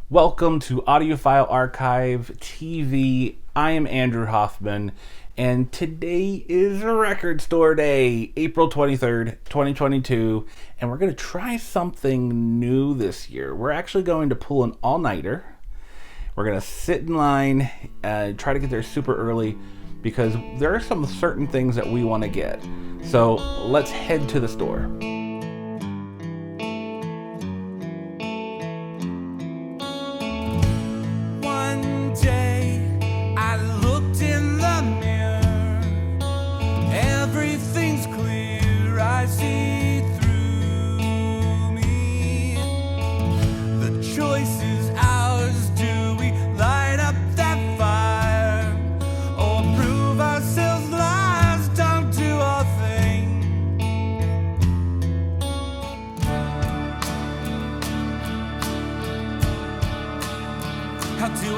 Welcome to Audiophile Archive TV. I am Andrew Hoffman, and today is Record Store Day, April 23rd, 2022, and we're going to try something new this year. We're actually going to pull an all-nighter. We're going to sit in line and try to get there super early because there are some certain things that we want to get. So let's head to the store.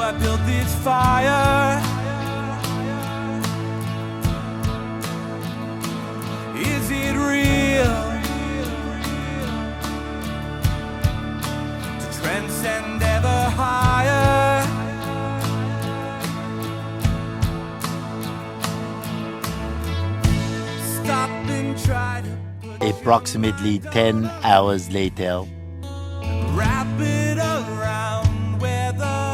I built this fire. Is it real? To transcend ever higher. Stop and try to Approximately 10 hours later. wrap it around where the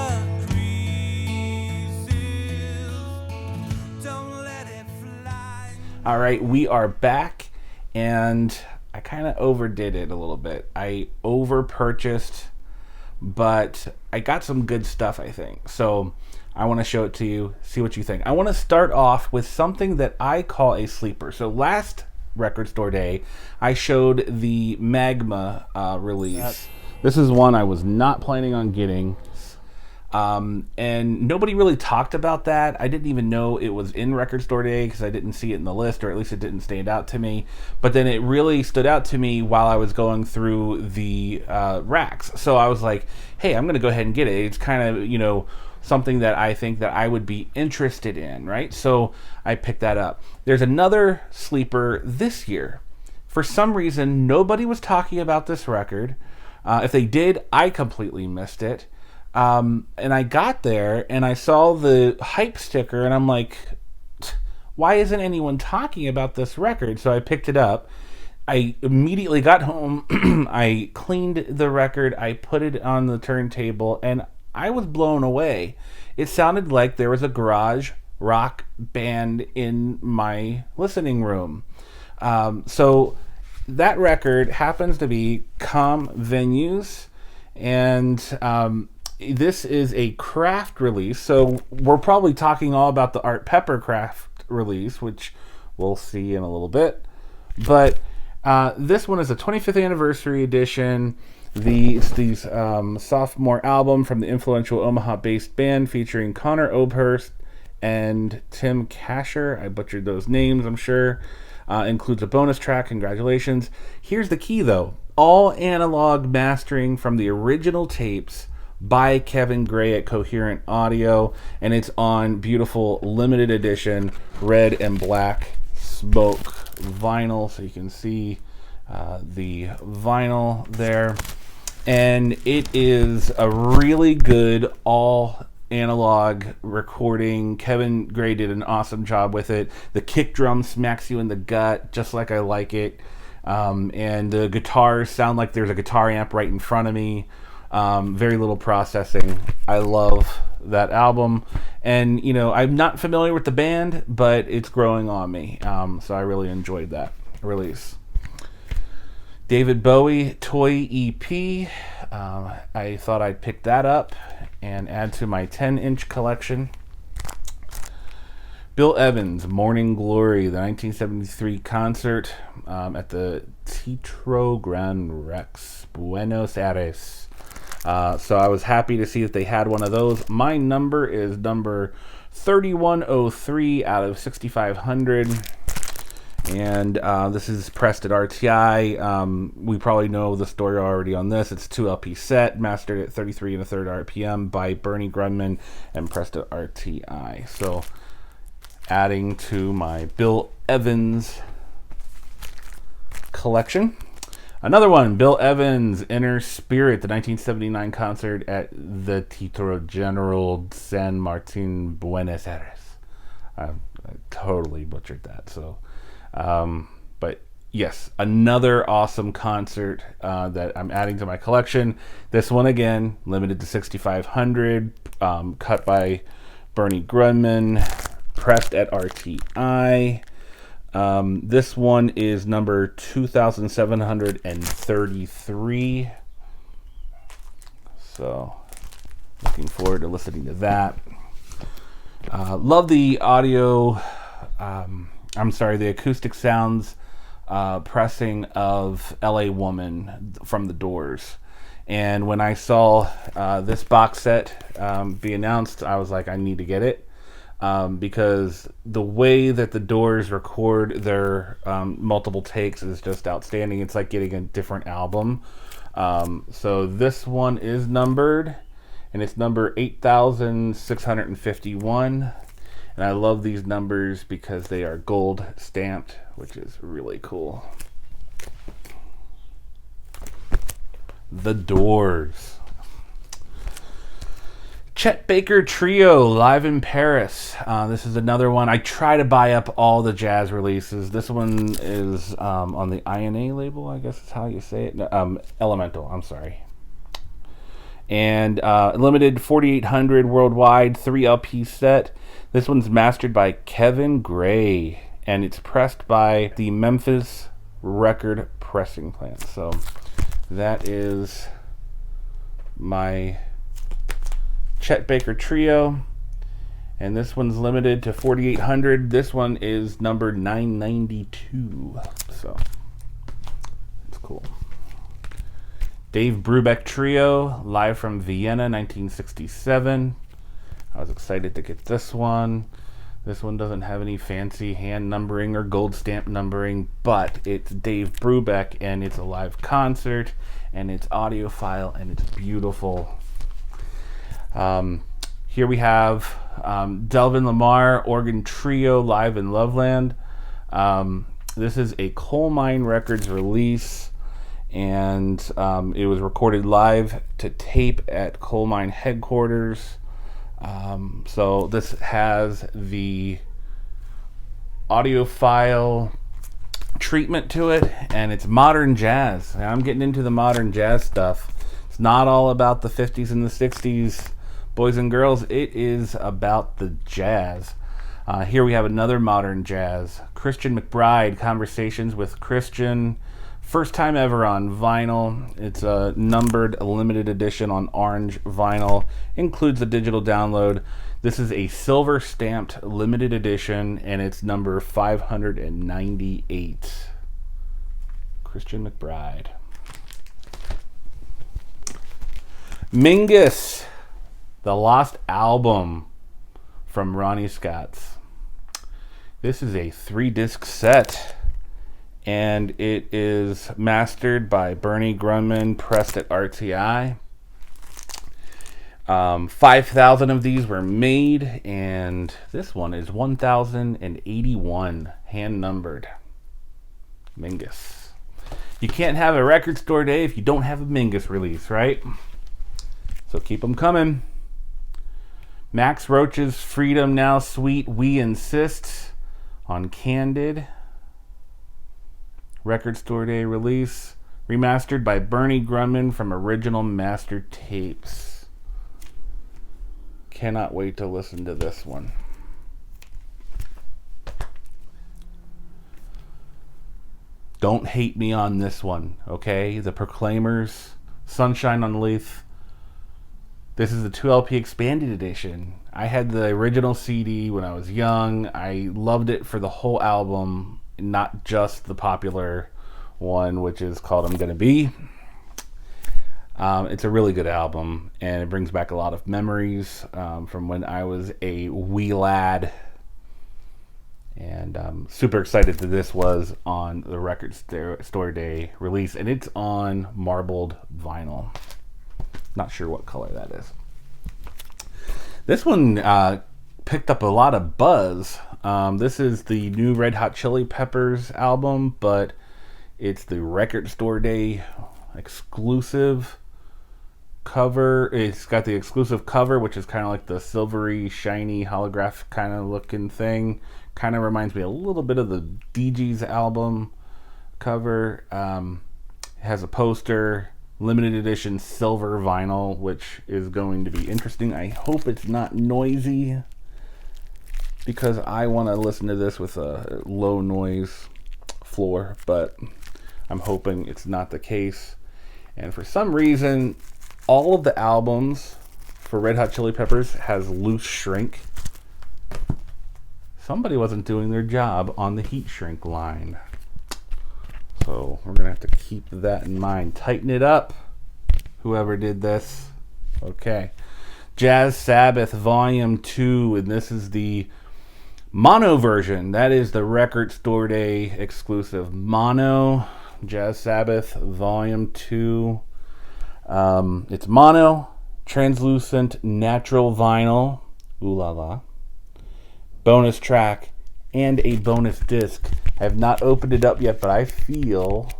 All right, we are back, and I kind of overdid it a little bit. I over-purchased, but I got some good stuff, I think. So I want to show it to you, see what you think. I want to start off with something that I call a sleeper. So last Record Store Day, I showed the Magma release. This is one I was not planning on getting. And nobody really talked about that. I didn't even know it was in Record Store Day because I didn't see it in the list, or at least it didn't stand out to me. But then it really stood out to me while I was going through the racks. So I was like, hey, I'm going to go ahead and get it. It's kind of, something that I think that I would be interested in, right? So I picked that up. There's another sleeper this year. For some reason, nobody was talking about this record. If they did, I completely missed it. And I got there and I saw the hype sticker and I'm like, why isn't anyone talking about this record? So I picked it up. I immediately got home. I cleaned the record. I put it on the turntable and I was blown away. It sounded like there was a garage rock band in my listening room. So that record happens to be Calm Venues, and this is a craft release, so we're probably talking all about the Art Pepper craft release, which we'll see in a little bit. But this one is a 25th anniversary edition. The sophomore album from the influential Omaha-based band featuring Connor Oberst and Tim Kasher. I butchered those names, I'm sure. Includes a bonus track. Congratulations. Here's the key, though. All analog mastering from the original tapes by Kevin Gray at Coherent Audio, and it's on beautiful limited edition red and black smoke vinyl, so you can see the vinyl there. And it is a really good all analog recording. Kevin Gray did an awesome job with it. The kick drum smacks you in the gut just like I like it, and the guitars sound like there's a guitar amp right in front of me. Very little processing. I love that album. And, I'm not familiar with the band, but it's growing on me. So I really enjoyed that release. David Bowie Toy EP. I thought I'd pick that up and add to my 10-inch collection. Bill Evans, Morning Glory, the 1973 concert at the Teatro Gran Rex, Buenos Aires. So I was happy to see that they had one of those. My number is number 3103 out of 6500. And this is pressed at RTI. We probably know the story already on this. It's a 2 LP set, mastered at 33 1/3 RPM by Bernie Grunman and pressed at RTI. So adding to my Bill Evans collection. Another one, Bill Evans, Inner Spirit, the 1979 concert at the Teatro General San Martin, Buenos Aires. I totally butchered that. So, but yes, another awesome concert that I'm adding to my collection. This one again, limited to 6,500, cut by Bernie Grunman, pressed at RTI. This one is number 2,733. So, looking forward to listening to that. Love the audio, the acoustic sounds pressing of LA Woman from The Doors. And when I saw this box set be announced, I was like, I need to get it. Because the way that the Doors record their multiple takes is just outstanding. It's like getting a different album. So this one is numbered, and it's number 8,651. And I love these numbers because they are gold stamped, which is really cool. The Doors. Chet Baker Trio, live in Paris. This is another one. I try to buy up all the jazz releases. This one is on the INA label, I guess is how you say it. Elemental, I'm sorry. And limited 4,800 worldwide, 3 LP set. This one's mastered by Kevin Gray, and it's pressed by the Memphis Record Pressing Plant. So that is my Chet Baker Trio, and this one's limited to 4,800. This one is number 992, so it's cool. Dave Brubeck Trio, live from Vienna, 1967. I was excited to get this one. This one doesn't have any fancy hand numbering or gold stamp numbering, but it's Dave Brubeck, and it's a live concert, and it's audiophile, and it's beautiful. Here we have Delvin Lamarr Organ Trio, live in Loveland. This is a Coal Mine Records release, and it was recorded live to tape at Coal Mine headquarters. So this has the audiophile treatment to it, and it's modern jazz. I'm getting into the modern jazz stuff. It's not all about the 50s and the 60s, boys and girls. It is about the jazz. Here we have another modern jazz. Christian McBride, Conversations with Christian. First time ever on vinyl. It's a numbered limited edition on orange vinyl. Includes a digital download. This is a silver stamped limited edition, and it's number 598. Christian McBride. Mingus, The Lost Album from Ronnie Scott's. This is a 3-disc set, and it is mastered by Bernie Grunman, pressed at RTI. 5,000 of these were made, and this one is 1,081, hand numbered. Mingus. You can't have a record store day if you don't have a Mingus release, right? So keep them coming. Max Roach's Freedom Now Suite, We Insist, on Candid. Record Store Day release. Remastered by Bernie Grunman from original master tapes. Cannot wait to listen to this one. Don't hate me on this one, okay? The Proclaimers, Sunshine on Leith. This is the 2LP expanded edition. I had the original CD when I was young. I loved it for the whole album, not just the popular one, which is called I'm Gonna Be. It's a really good album, and it brings back a lot of memories from when I was a wee lad. And I'm super excited that this was on the Record Store Day release, and it's on marbled vinyl. Not sure what color that is. This one picked up a lot of buzz. This is the new Red Hot Chili Peppers album, but It's the Record Store Day exclusive cover. It's got the exclusive cover, which is kind of like the silvery, shiny, holographic kind of looking thing. Kind of reminds me a little bit of the Bee Gees album cover. It has a poster, limited edition silver vinyl, which is going to be interesting. I hope it's not noisy, because I want to listen to this with a low noise floor, but I'm hoping it's not the case. And for some reason, all of the albums for Red Hot Chili Peppers has loose shrink. Somebody wasn't doing their job on the heat shrink line. So we're going to have to keep that in mind. Tighten it up, whoever did this. Okay. Jazz Sabbath Volume 2, and this is the mono version. That is the Record Store Day exclusive mono. Jazz Sabbath Volume 2. It's mono, translucent, natural vinyl. Ooh la la. Bonus track and a bonus disc. I have not opened it up yet, but I feel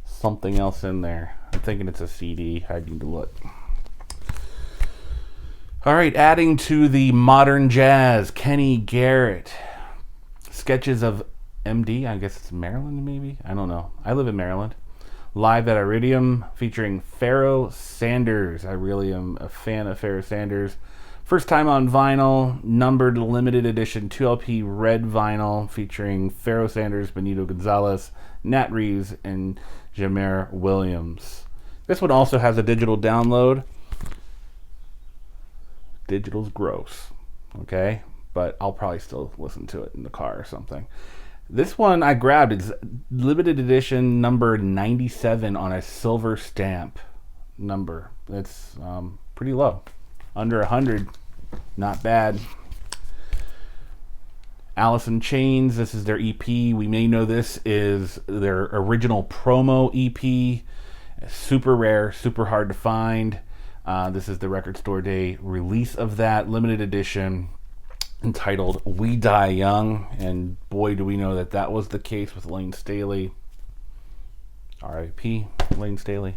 something else in there. I'm thinking it's a CD. I need to look. All right, adding to the modern jazz, Kenny Garrett. Sketches of MD. I guess it's Maryland, maybe? I don't know. I live in Maryland. Live at Iridium, featuring Pharoah Sanders. I really am a fan of Pharoah Sanders. First time on vinyl, numbered limited edition 2LP red vinyl, featuring Pharoah Sanders, Benito Gonzalez, Nat Reeves, and Jameer Williams. This one also has a digital download. Digital's gross, okay? But I'll probably still listen to it in the car or something. This one I grabbed. It's limited edition number 97 on a silver stamp number. It's pretty low. Under 100. Not bad. Alison Chains. This is their EP. We may know this is their original promo EP. Super rare. Super hard to find. This is the Record Store Day release of that. Limited edition. Entitled We Die Young, and boy do we know that that was the case with Lane Staley. R.I.P. Lane Staley.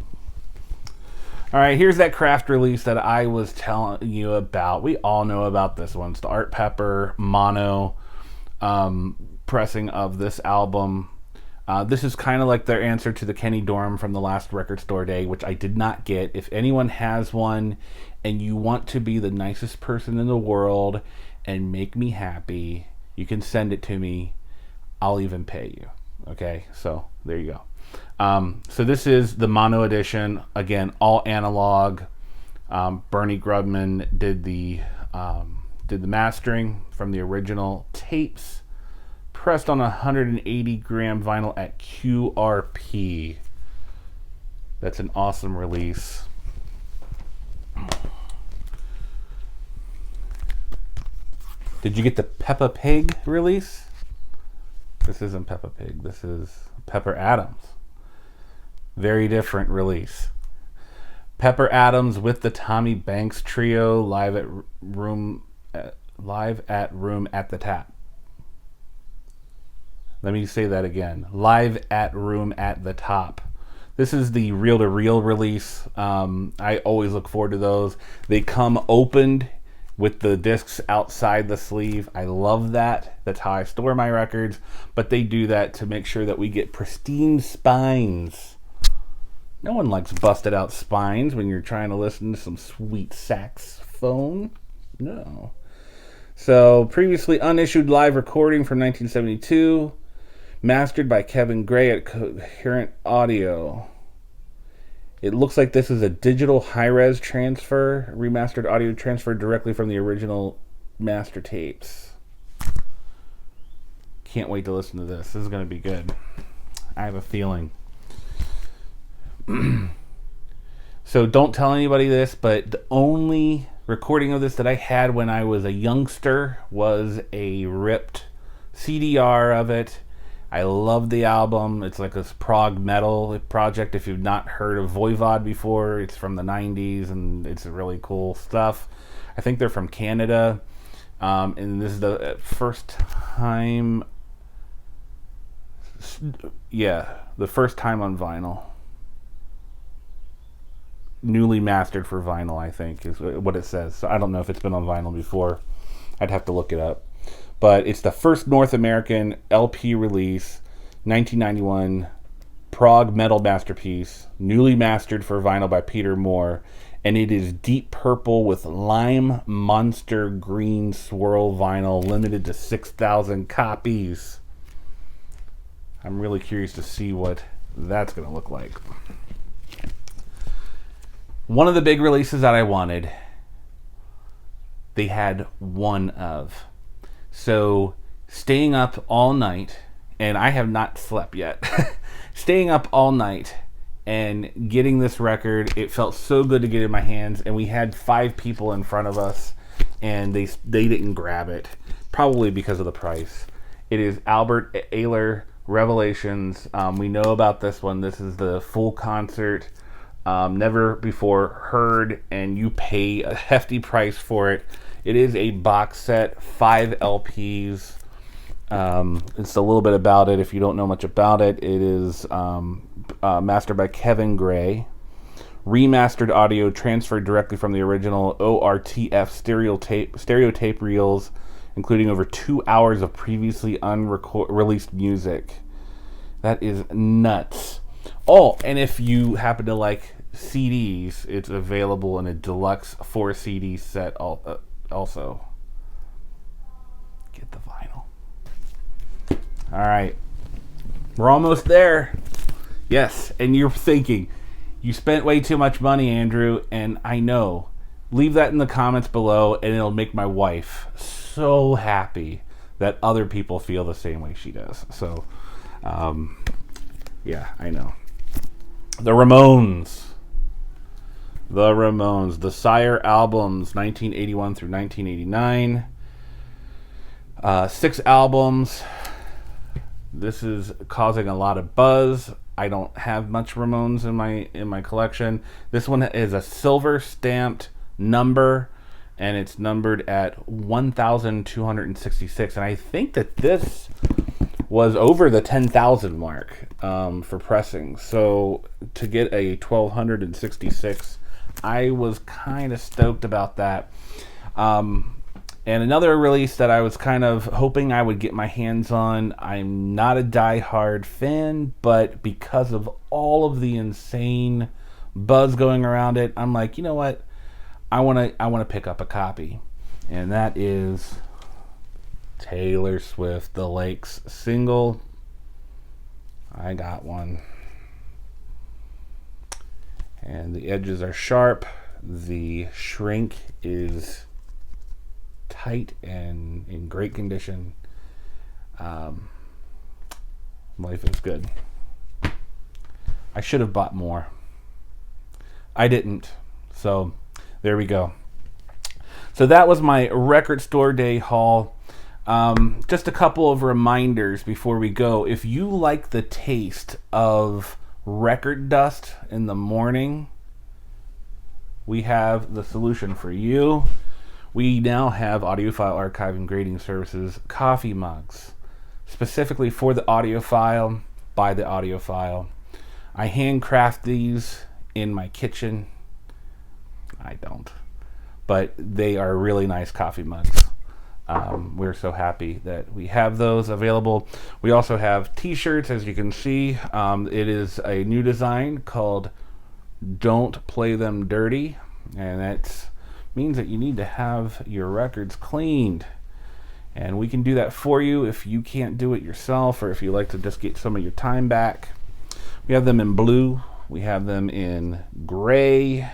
Alright, here's that craft release that I was telling you about. We all know about this one. It's the Art Pepper mono pressing of this album. This is kind of like their answer to the Kenny Dorham from the last Record Store Day, which I did not get. If anyone has one and you want to be the nicest person in the world and make me happy, you can send it to me. I'll even pay you. Okay, so there you go. So this is the mono edition. Again, all analog. Bernie Grubman did the mastering from the original tapes. Pressed on 180 gram vinyl at QRP. That's an awesome release. Did you get the Peppa Pig release? This isn't Peppa Pig. This is Pepper Adams. Very different release. Pepper Adams with the Tommy Banks Trio live at Room at the Tap. Let me say that again. Live at Room at the Top. This is the reel-to-reel release. I always look forward to those. They come opened with the discs outside the sleeve. I love that. That's how I store my records. But they do that to make sure that we get pristine spines. No one likes busted out spines when you're trying to listen to some sweet saxophone. No. So, previously unissued live recording from 1972. Mastered by Kevin Gray at Coherent Audio. It looks like this is a digital high-res transfer, remastered audio transferred directly from the original master tapes. Can't wait to listen to this. This is going to be good. I have a feeling. So don't tell anybody this, but the only recording of this that I had when I was a youngster was a ripped CDR of it. I love the album. It's like this prog metal project. If you've not heard of Voivod before, it's from the 90s and it's really cool stuff. I think they're from Canada. And this is the first time Yeah, the first time on vinyl. Newly mastered for vinyl, I think, is what it says. So I don't know if it's been on vinyl before. I'd have to look it up. But it's the first North American LP release, 1991, prog metal masterpiece, newly mastered for vinyl by Peter Moore, and it is deep purple with lime monster green swirl vinyl, limited to 6,000 copies. I'm really curious to see what that's going to look like. One of the big releases that I wanted, they had one of. So, staying up all night, and I have not slept yet, staying up all night and getting this record, it felt so good to get in my hands, and we had 5 people in front of us, and they didn't grab it, probably because of the price. It is Albert Ayler Revelations. We know about this one. This is the full concert, never before heard, and you pay a hefty price for it. It is a box set, 5 LPs. It's a little bit about it if you don't know much about it. It is mastered by Kevin Gray. Remastered audio transferred directly from the original ORTF stereo tape reels, including over 2 hours of previously unreleased music. That is nuts. Oh, and if you happen to like CDs, it's available in a deluxe 4 CD set also. Get the vinyl. All right. We're almost there. Yes, and you're thinking, you spent way too much money, Andrew, and I know. Leave that in the comments below, and it'll make my wife so happy that other people feel the same way she does. So, yeah, I know. The Ramones. The Sire albums, 1981 through 1989. 6 albums. This is causing a lot of buzz. I don't have much Ramones in my collection. This one is a silver stamped number, and it's numbered at 1,266. And I think that this was over the 10,000 mark for pressing. So to get a 1,266, I was kind of stoked about that. And another release that I was kind of hoping I would get my hands on. I'm not a die-hard fan, but because of all of the insane buzz going around it, I'm like, you know what? I want to pick up a copy. And that is Taylor Swift, The Lakes single. I got one. And the edges are sharp. The shrink is tight and in great condition. Life is good. I should have bought more. I didn't. So there we go. So that was my record store day haul. Just a couple of reminders before we go. If you like the taste of record dust in the morning, we have the solution for you. We now have audiophile archive and grading services coffee mugs, specifically for the audiophile, by the audiophile. I handcraft these in my kitchen. I don't. But they are really nice coffee mugs. We're so happy that we have those available. We also have t-shirts, as you can see. It is a new design called Don't Play Them Dirty, and that means that you need to have your records cleaned. And we can do that for you if you can't do it yourself, or if you like to just get some of your time back. We have them in blue. We have them in gray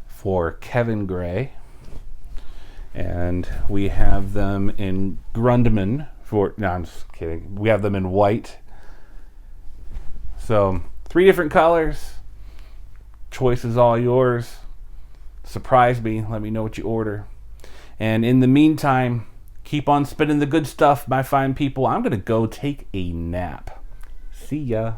for Kevin Gray. And we have them in Grundman for... No, I'm just kidding. We have them in white. So, 3 different colors. Choice is all yours. Surprise me. Let me know what you order. And in the meantime, keep on spinning the good stuff, my fine people. I'm going to go take a nap. See ya.